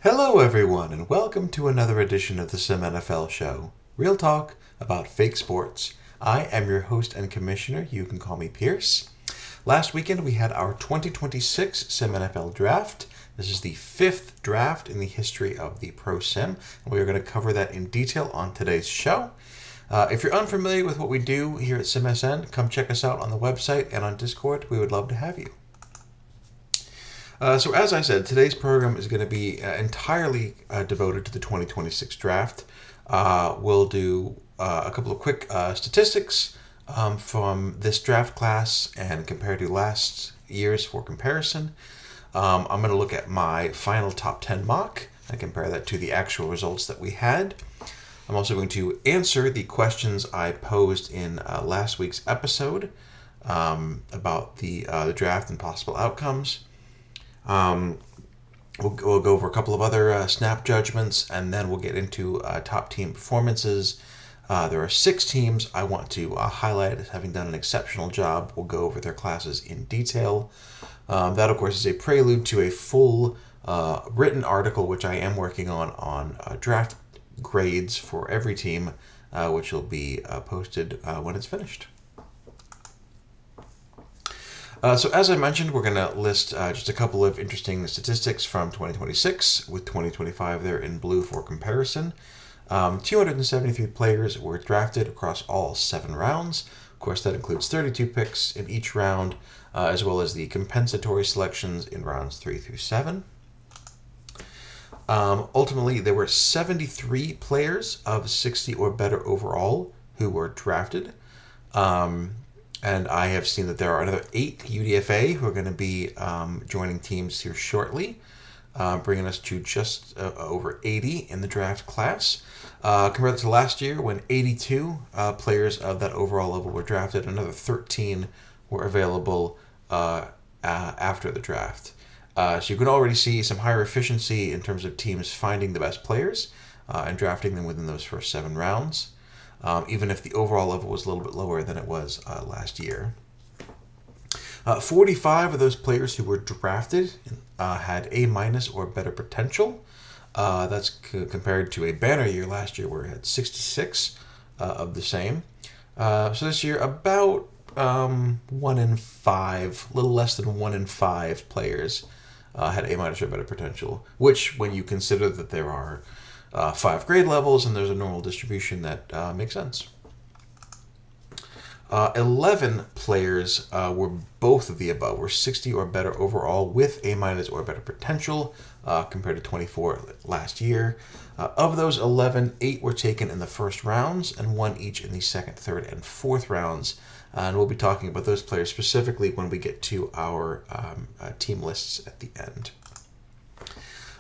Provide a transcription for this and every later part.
Hello, everyone, and welcome to another edition of the SimNFL show. Real talk about fake sports. I am your host and commissioner. You can call me Pierce. Last weekend, we had our 2026 SimNFL draft. This is the fifth draft in the history of the Pro Sim, and we are going to cover that in detail on today's show. If you're unfamiliar with what we do here at SimSN, come check us out on the website and on Discord. We would love to have you. So as I said, today's program is going to be entirely devoted to the 2026 draft. We'll do a couple of quick statistics from this draft class and compare to last year's for comparison. I'm going to look at my final top 10 mock and compare that to the actual results that we had. I'm also going to answer the questions I posed in last week's episode about the draft and possible outcomes. We'll go over a couple of other snap judgments, and then we'll get into top team performances. There are 6 teams I want to highlight as having done an exceptional job. We'll go over their classes in detail. That, of course, is a prelude to a full written article, which I am working on draft grades for every team, which will be posted when it's finished. So as I mentioned, we're going to list just a couple of interesting statistics from 2026, with 2025 there in blue for comparison. 273 players were drafted across all 7 rounds. Of course, that includes 32 picks in each round, as well as the compensatory selections in rounds 3 through 7. Ultimately, there were 73 players of 60 or better overall who were drafted. And I have seen that there are another 8 UDFA who are going to be joining teams here shortly, bringing us to just over 80 in the draft class. Compared to last year, when 82 players of that overall level were drafted, another 13 were available after the draft. So you can already see some higher efficiency in terms of teams finding the best players and drafting them within those first 7 rounds. Even if the overall level was a little bit lower than it was last year. 45 of those players who were drafted had A- or better potential. That's compared to a banner year last year where it had 66 of the same. So this year, about 1 in 5, a little less than 1 in 5 players had A- or better potential, which, when you consider that there are 5 grade levels and there's a normal distribution, that makes sense. 11 players were both of the above, were 60 or better overall with A- or better potential, compared to 24 last year. Of those 11, 8 were taken in the first rounds and 1 each in the second, third, and fourth rounds. And we'll be talking about those players specifically when we get to our team lists at the end.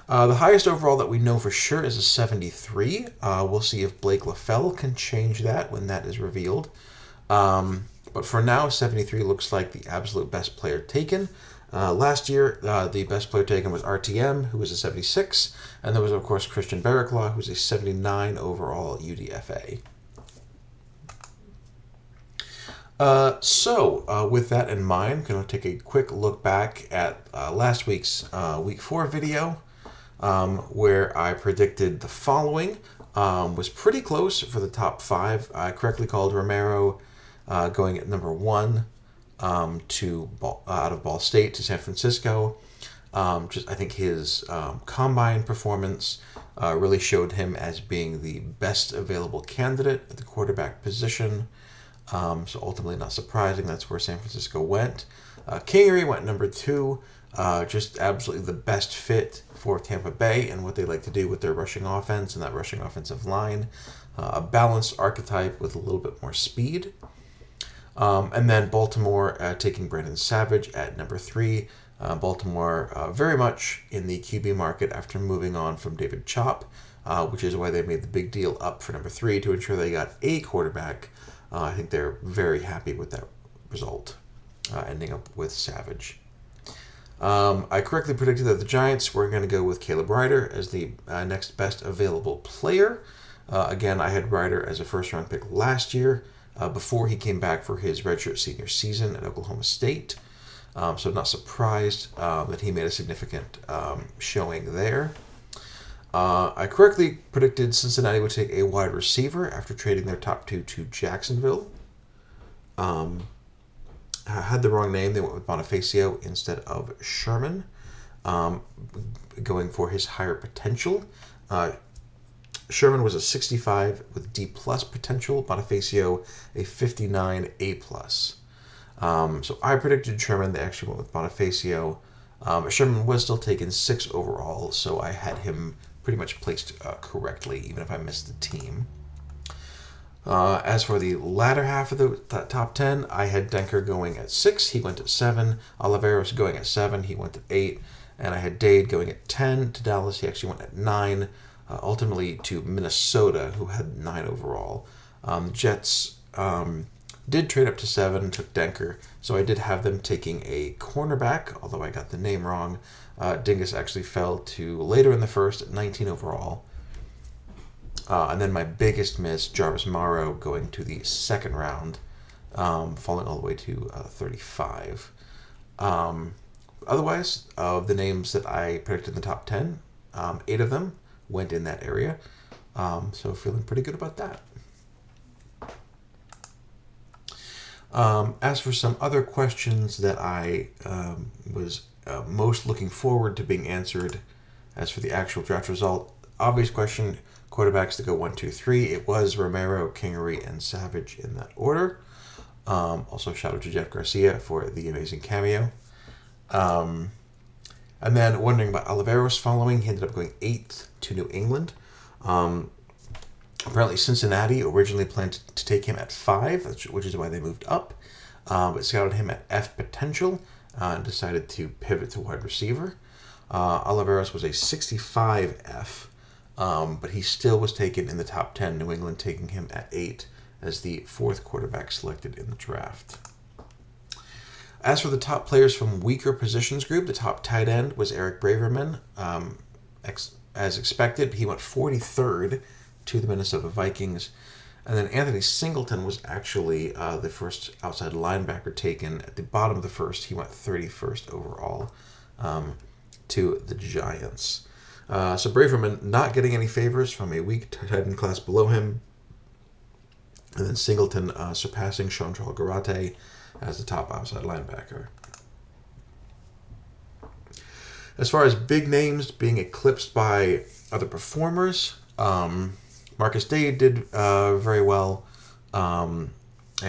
The highest overall that we know for sure is a 73. We'll see if Blake LaFell can change that when that is revealed. But for now, 73 looks like the absolute best player taken. Last year, the best player taken was RTM, who was a 76. And there was, of course, Christian Barraclaw, who was a 79 overall UDFA. With that in mind, I'm going to take a quick look back at last week's Week 4 video. Where I predicted the following. Was pretty close for the top 5. I correctly called Romero going at number 1 out of Ball State to San Francisco. I think his combine performance really showed him as being the best available candidate at the quarterback position. So ultimately, not surprising, that's where San Francisco went. Kingery went number 2. Just absolutely the best fit for Tampa Bay and what they like to do with their rushing offense and that rushing offensive line. A balanced archetype with a little bit more speed. And then Baltimore taking Brandon Savage at number 3. Baltimore very much in the QB market after moving on from David Chop, which is why they made the big deal up for number 3 to ensure they got a quarterback. I think they're very happy with that result, ending up with Savage. I correctly predicted that the Giants were going to go with Caleb Ryder as the next best available player. Again, I had Ryder as a first-round pick last year before he came back for his redshirt senior season at Oklahoma State. So I'm not surprised that he made a significant showing there. I correctly predicted Cincinnati would take a wide receiver after trading their top two to Jacksonville. I had the wrong name. They went with Bonifacio instead of Sherman, um, going for his higher potential. Sherman was a 65 with D plus potential. Bonifacio a 59 A plus. So I predicted Sherman. They actually went with Bonifacio. Sherman was still taken 6 overall, so I had him pretty much placed correctly, even if I missed the team. As for the latter half of the top 10, I had Denker going at 6. He went at 7. Oliveros going at 7. He went at 8. And I had Dade going at 10 to Dallas. He actually went at 9. Ultimately to Minnesota, who had 9 overall. The Jets did trade up to 7, took Denker. So I did have them taking a cornerback, although I got the name wrong. Dingus actually fell to later in the first at 19 overall. And then my biggest miss, Jarvis Morrow, going to the second round, falling all the way to 35. Otherwise, of the names that I predicted in the top 10, 8 of them went in that area. So feeling pretty good about that. As for some other questions that I was most looking forward to being answered, as for the actual draft result, obvious question, quarterbacks to go 1, 2, 3. It was Romero, Kingery, and Savage in that order. Also, shout out to Jeff Garcia for the amazing cameo. And then wondering about Oliveros following. He ended up going 8th to New England. Apparently, Cincinnati originally planned to take him at 5, which is why they moved up. But scouted him at F potential and decided to pivot to wide receiver. Oliveros was a 65 F. But he still was taken in the top 10, New England taking him at 8 as the 4th quarterback selected in the draft. As for the top players from weaker positions group, the top tight end was Eric Braverman. As expected, he went 43rd to the Minnesota Vikings. And then Anthony Singleton was actually the first outside linebacker taken at the bottom of the first. He went 31st overall to the Giants. So Braverman not getting any favors from a weak tight end class below him. And then Singleton surpassing Chantal Garate as the top outside linebacker. As far as big names being eclipsed by other performers, Marcus Dade did very well. And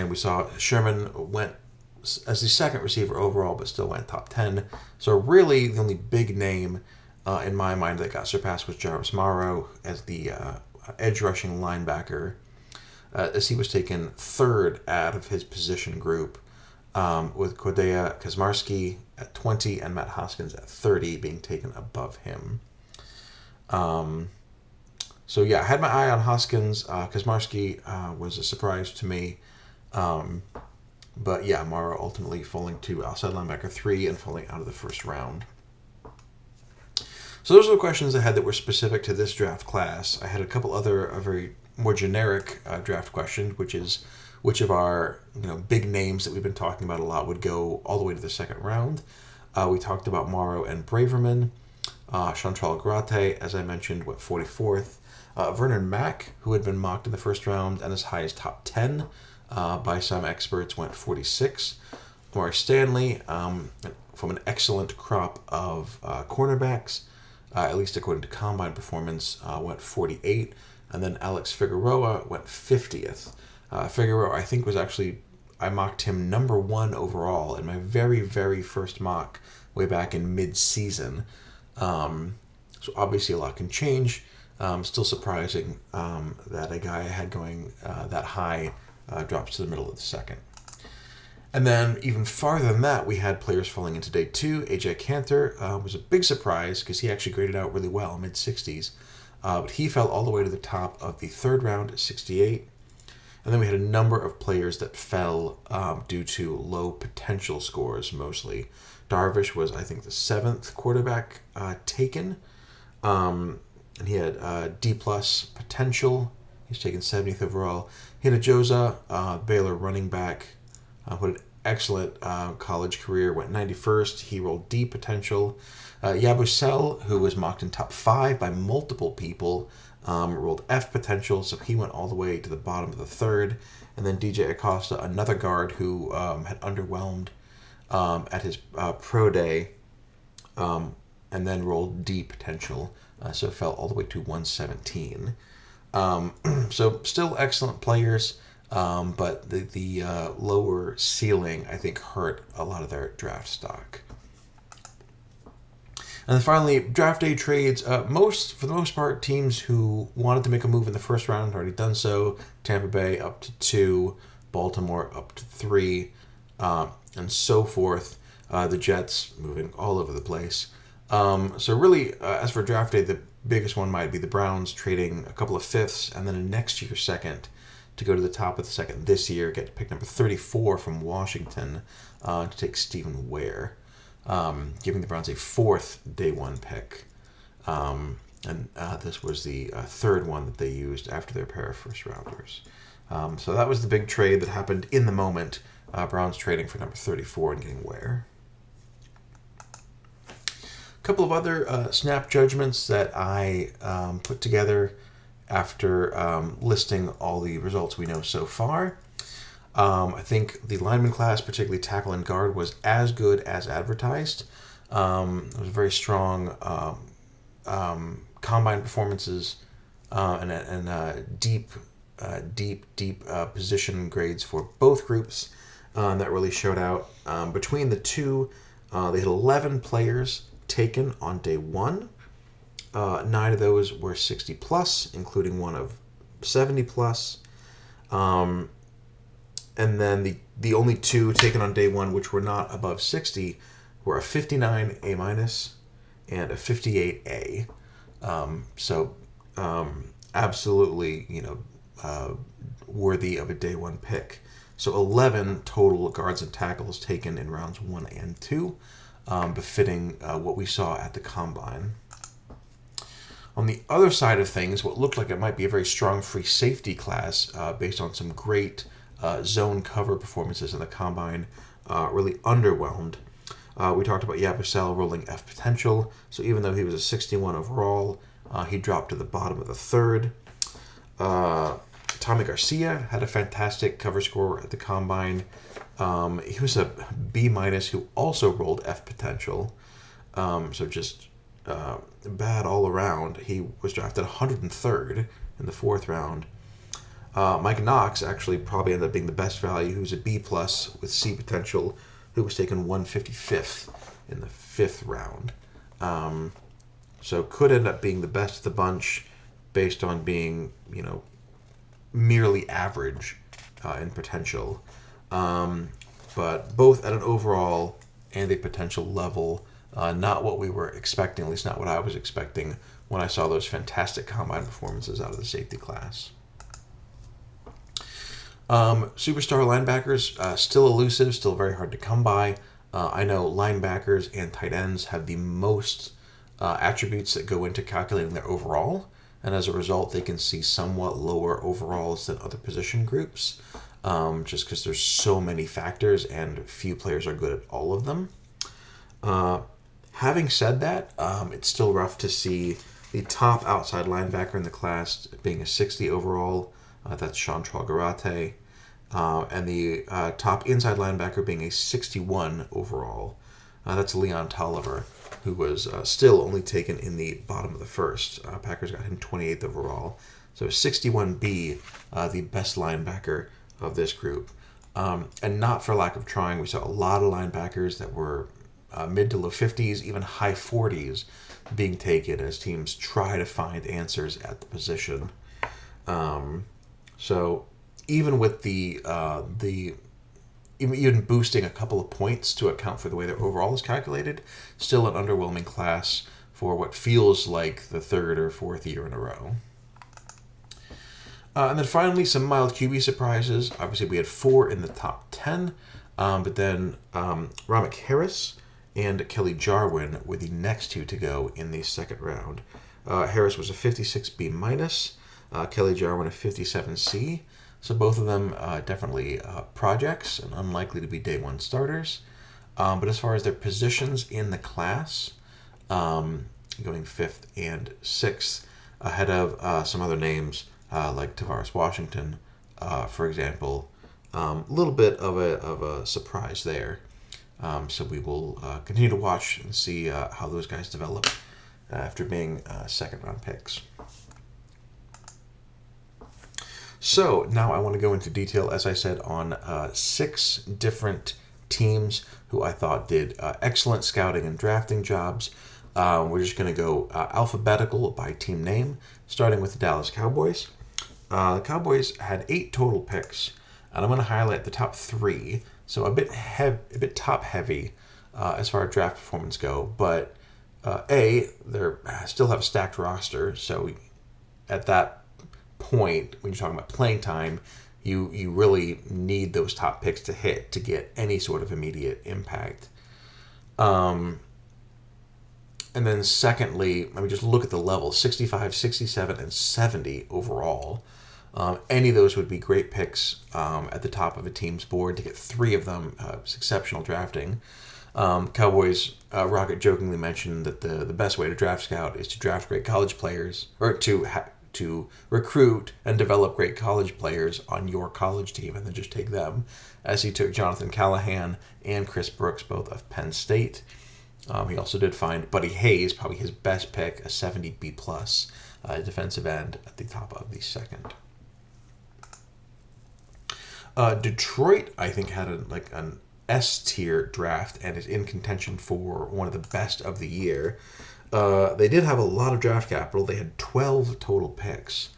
we saw Sherman went as the second receiver overall, but still went top 10. So really the only big name in my mind that got surpassed was Jarvis Morrow as the edge rushing linebacker, as he was taken 3rd out of his position group, with Kodea Kazmarski at 20 and Matt Hoskins at 30 being taken above him. So yeah, I had my eye on Hoskins. Kazmarski was a surprise to me. But yeah, Morrow ultimately falling to outside linebacker 3 and falling out of the first round. So those are the questions I had that were specific to this draft class. I had a couple other very more generic draft questions, which is which of our big names that we've been talking about a lot would go all the way to the second round. We talked about Morrow and Braverman. Chantal Garate, as I mentioned, went 44th. Vernon Mack, who had been mocked in the first round and as high as top 10 by some experts, went 46. Maurice Stanley, from an excellent crop of cornerbacks, at least according to Combine Performance, went 48. And then Alex Figueroa went 50th. Figueroa, I think, was actually, I mocked him number 1 overall in my very, very first mock way back in mid-season. So obviously a lot can change. Still surprising that a guy I had going that high drops to the middle of the second. And then even farther than that, we had players falling into day 2. AJ Cantor was a big surprise because he actually graded out really well, mid-60s. But he fell all the way to the top of the 3rd round at 68. And then we had a number of players that fell due to low potential scores, mostly. Darvish was, I think, the 7th quarterback taken. And he had D-plus potential. He's taken 70th overall. Hinojosa, Baylor running back, put excellent college career, went 91st. He rolled D potential. Yabusele, who was mocked in top 5 by multiple people, rolled F potential, so he went all the way to the bottom of the 3rd. And then DJ Acosta, another guard who had underwhelmed at his pro day, and then rolled D potential, so fell all the way to 117. So still excellent players, but the lower ceiling, I think, hurt a lot of their draft stock. And then finally, draft day trades. For the most part, teams who wanted to make a move in the first round had already done so. Tampa Bay up to 2, Baltimore up to 3, and so forth. The Jets moving all over the place. So really, as for draft day, the biggest one might be the Browns trading a couple of 5ths and then a next year's 2nd to go to the top of the 2nd this year, get pick number 34 from Washington to take Stephen Ware, giving the Browns a 4th day 1 pick. And this was the 3rd one that they used after their pair of first rounders. So that was the big trade that happened in the moment. Browns trading for number 34 and getting Ware. A couple of other snap judgments that I put together after listing all the results we know so far. I think the lineman class, particularly tackle and guard, was as good as advertised. It was very strong combine performances and deep position grades for both groups that really showed out. Between the two, they had 11 players taken on day 1. 9 of those were 60 plus, including one of 70 plus. And then the only 2 taken on day 1, which were not above 60, were a 59 A- and a 58 A. So absolutely, worthy of a day 1 pick. So 11 total guards and tackles taken in rounds 1 and 2, befitting what we saw at the Combine. On the other side of things, what looked like it might be a very strong free safety class based on some great zone cover performances in the Combine really underwhelmed. We talked about Yabusele rolling F potential, so even though he was a 61 overall, he dropped to the bottom of the 3rd. Tommy Garcia had a fantastic cover score at the Combine. He was a B- who also rolled F potential, so just bad all around. He was drafted 103rd in the 4th round. Mike Knox actually probably ended up being the best value, who's a B+ with C potential, who was taken 155th in the 5th round. So could end up being the best of the bunch based on being, merely average in potential. But both at an overall and a potential level, not what we were expecting, at least not what I was expecting when I saw those fantastic combine performances out of the safety class. Superstar linebackers, still elusive, still very hard to come by. I know linebackers and tight ends have the most attributes that go into calculating their overall, and as a result, they can see somewhat lower overalls than other position groups, just because there's so many factors and few players are good at all of them. Having said that, it's still rough to see the top outside linebacker in the class being a 60 overall. That's Chantrell Garate. And the top inside linebacker being a 61 overall. That's Leon Tolliver, who was still only taken in the bottom of the 1st. Packers got him 28th overall. So 61B, the best linebacker of this group. And not for lack of trying. We saw a lot of linebackers that were mid to low 50s, even high 40s being taken as teams try to find answers at the position. So even with even boosting a couple of points to account for the way their overall is calculated, still an underwhelming class for what feels like the 3rd or 4th year in a row. And then finally, some mild QB surprises. Obviously, we had 4 in the top 10, but then Ramik Harris and Kelly Jarwin were the next 2 to go in the 2nd round. Harris was a 56B-, Kelly Jarwin a 57C. So both of them definitely projects and unlikely to be day one starters. But as far as their positions in the class, going fifth and sixth, ahead of some other names like Tavares Washington, for example. A little bit of a surprise there. So we will continue to watch and see how those guys develop after being second round picks. So now I want to go into detail, as I said, on 6 different teams who I thought did excellent scouting and drafting jobs. We're just going to go alphabetical by team name, starting with the Dallas Cowboys. The Cowboys had 8 total picks, and I'm going to highlight the top 3. So a bit top heavy as far as draft performance go, but they still have a stacked roster. So at that point, when you're talking about playing time, you really need those top picks to hit to get any sort of immediate impact. And then secondly, let me just look at the levels: 65, 67, and 70 overall. Any of those would be great picks at the top of a team's board. To get 3 of them, it's exceptional drafting. Cowboys Rocket jokingly mentioned that the best way to draft scout is to draft great college players, or to recruit and develop great college players on your college team, and then just take them, as he took Jonathan Callahan and Chris Brooks, both of Penn State. He also did find Buddy Hayes, probably his best pick, a 70 B+, defensive end at the top of the second. Detroit, I think, had an S-tier draft and is in contention for one of the best of the year. They did have a lot of draft capital. They had 12 total picks.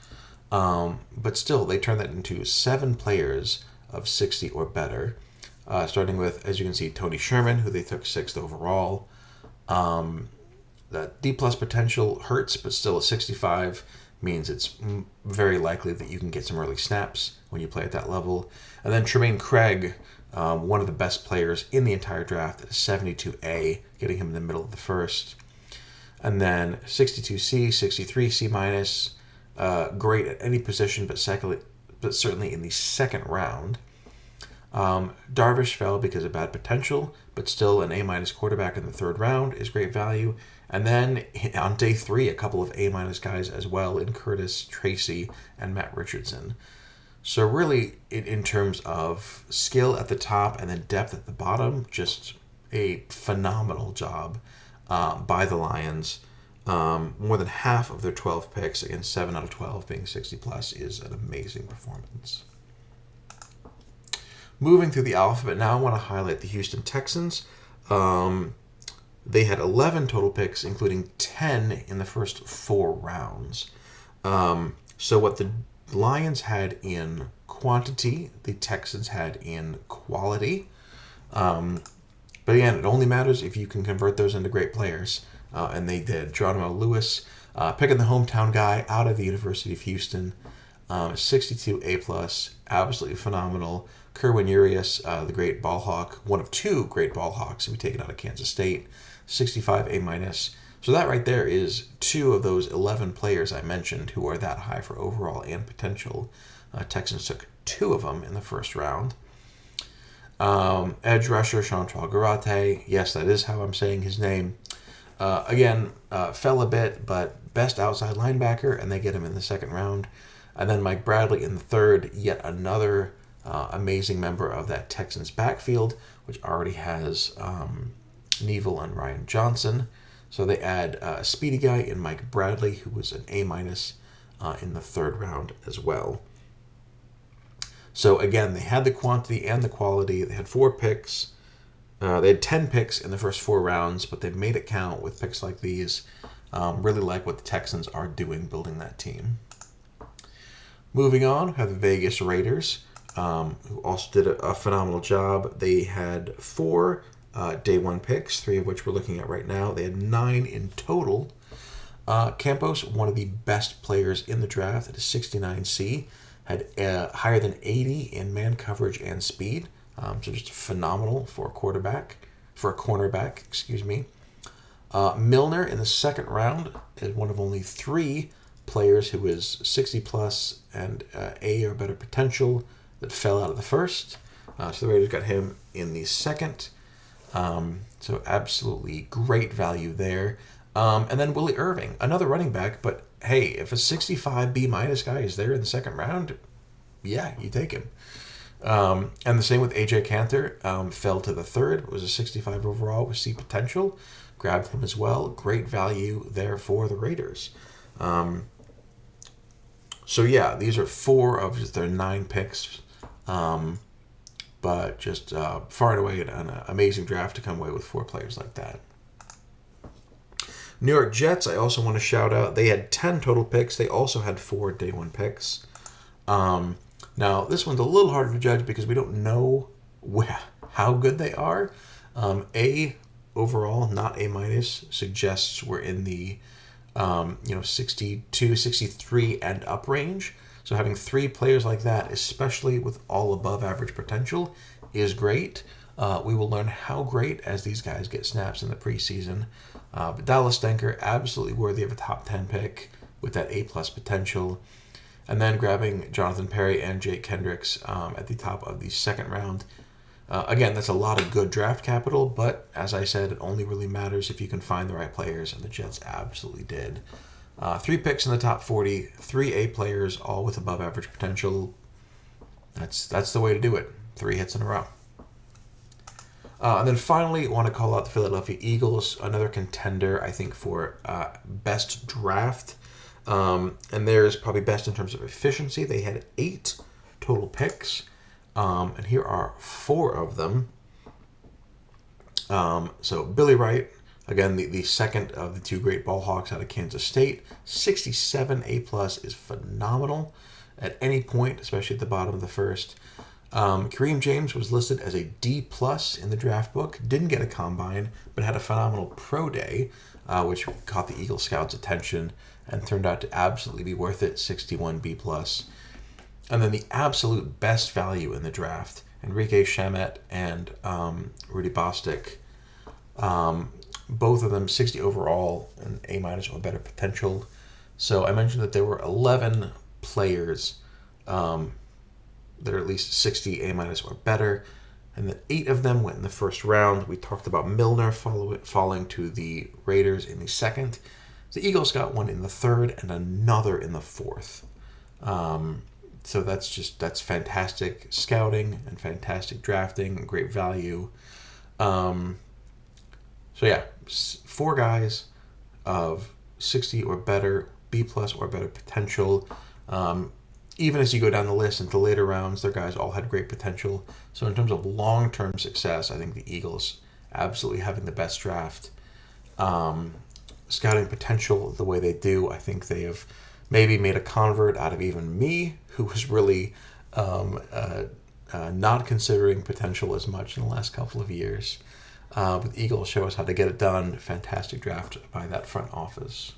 But still, they turned that into 7 players of 60 or better. Starting with, as you can see, Tony Sherman, who they took 6th overall. That D+ potential hurts, but still a 65 means it's very likely that you can get some early snaps when you play at that level. And then Tremaine Craig, one of the best players in the entire draft, 72A, getting him in the middle of the first. And then 62C, 63 C-, great at any position, but certainly in the second round. Darvish fell because of bad potential, but still an A- quarterback in the third round is great value. And then on day 3, a couple of A- guys as well in Curtis Tracy and Matt Richardson. So really, in terms of skill at the top and then depth at the bottom, just a phenomenal job by the Lions. More than half of their 12 picks, again 7 out of 12 being 60+, is an amazing performance. Moving through the alphabet now, I want to highlight the Houston Texans. They had 11 total picks, including 10 in the first 4 rounds. So what the Lions had in quantity, the Texans had in quality. But again, it only matters if you can convert those into great players. And they did. Geronimo Lewis, picking the hometown guy out of the University of Houston. 62 A+, absolutely phenomenal. Kerwin Urias, the great ball hawk, one of 2 great ball hawks to be taken out of Kansas State, 65 A-. So that right there is 2 of those 11 players I mentioned who are that high for overall and potential. Texans took 2 of them in the first round. Edge rusher Chantal Garate, yes, that is how I'm saying his name. Again, fell a bit, but best outside linebacker, and they get him in the second round. And then Mike Bradley in the third, yet another amazing member of that Texans backfield, which already has Neville and Ryan Johnson. So they add a speedy guy in Mike Bradley, who was an A- in the third round as well. So again, they had the quantity and the quality. They had 4 picks. They had 10 picks in the first 4 rounds, but they made it count with picks like these. Really like what the Texans are doing building that team. Moving on, we have the Vegas Raiders, who also did a phenomenal job. They had 4 day 1 picks, 3 of which we're looking at right now. They had 9 in total. Campos, one of the best players in the draft at a 69C, had higher than 80 in man coverage and speed. So just phenomenal for a cornerback, excuse me. Milner in the second round is one of only 3 players who is 60 plus and A or better potential that fell out of the first. So the Raiders got him in the second. So absolutely great value there. And then Willie Irving, another running back, but hey, if a 65 B minus guy is there in the second round, yeah, you take him. And the same with AJ Cantor, fell to the third, was a 65 overall with C potential, grabbed him as well. Great value there for the Raiders. So yeah, these are 4 of just their 9 picks. But just far and away an amazing draft to come away with 4 players like that. New York Jets, I also want to shout out. They had 10 total picks. They also had 4 day 1 picks. Now, this one's a little harder to judge because we don't know how good they are. A overall, not A minus, suggests we're in the 62, 63 and up range. So having 3 players like that, especially with all above average potential, is great. We will learn how great as these guys get snaps in the preseason. But Dallas Stenker, absolutely worthy of a top 10 pick with that A plus potential. And then grabbing Jonathan Perry and Jake Kendricks at the top of the second round. Again, that's a lot of good draft capital, but as I said, it only really matters if you can find the right players, and the Jets absolutely did. 3 picks in the top 40, 3 A players, all with above average potential. That's the way to do it. 3 hits in a row. And then finally, I want to call out the Philadelphia Eagles, another contender, I think, for best draft. And theirs probably best in terms of efficiency. They had 8 total picks, and here are 4 of them. So Billy Wright, again, the second of the 2 great ball hawks out of Kansas State. 67 A plus is phenomenal at any point, especially at the bottom of the first. Kareem James was listed as a D plus in the draft book. Didn't get a combine, but had a phenomenal pro day, which caught the Eagle Scouts' attention and turned out to absolutely be worth it. 61 B plus. And then the absolute best value in the draft, Enrique Shamet and Rudy Bostic. Both of them 60 overall and A minus or better potential. So I mentioned that there were 11 players that are at least 60 A minus or better, and that 8 of them went in the first round. We talked about Milner falling to the Raiders in the second. The Eagles got one in the third and another in the fourth. So that's fantastic scouting and fantastic drafting and great value. So yeah, 4 guys of 60 or better, B plus or better potential. Even as you go down the list into later rounds, their guys all had great potential. So in terms of long-term success, I think the Eagles absolutely having the best draft. Scouting potential the way they do, I think they have maybe made a convert out of even me, who was really not considering potential as much in the last couple of years. But the Eagles show us how to get it done. Fantastic draft by that front office.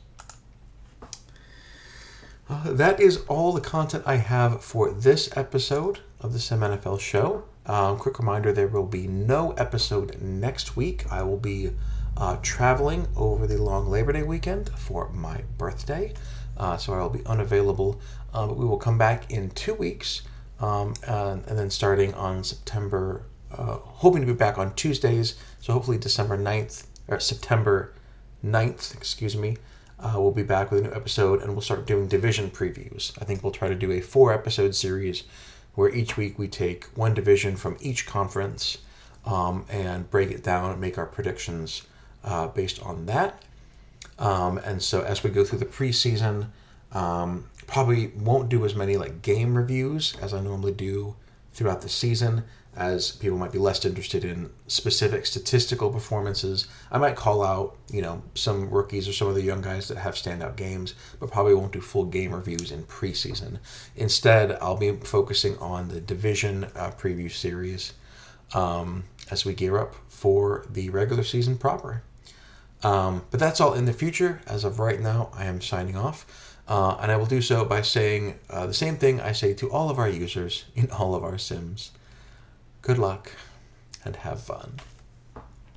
That is all the content I have for this episode of the SimNFL show. Quick reminder, there will be no episode next week. I will be traveling over the long Labor Day weekend for my birthday, so I will be unavailable. But we will come back in 2 weeks, and then starting on September, hoping to be back on Tuesdays, so hopefully September 9th, we'll be back with a new episode, and we'll start doing division previews. I think we'll try to do a 4-episode series where each week we take one division from each conference and break it down and make our predictions based on that. And so as we go through the preseason, probably won't do as many game reviews as I normally do throughout the season, as people might be less interested in specific statistical performances. I might call out, some rookies or some of the young guys that have standout games, but probably won't do full game reviews in preseason. Instead, I'll be focusing on the division preview series as we gear up for the regular season proper. But that's all in the future. As of right now, I am signing off. And I will do so by saying the same thing I say to all of our users in all of our sims. Good luck and have fun.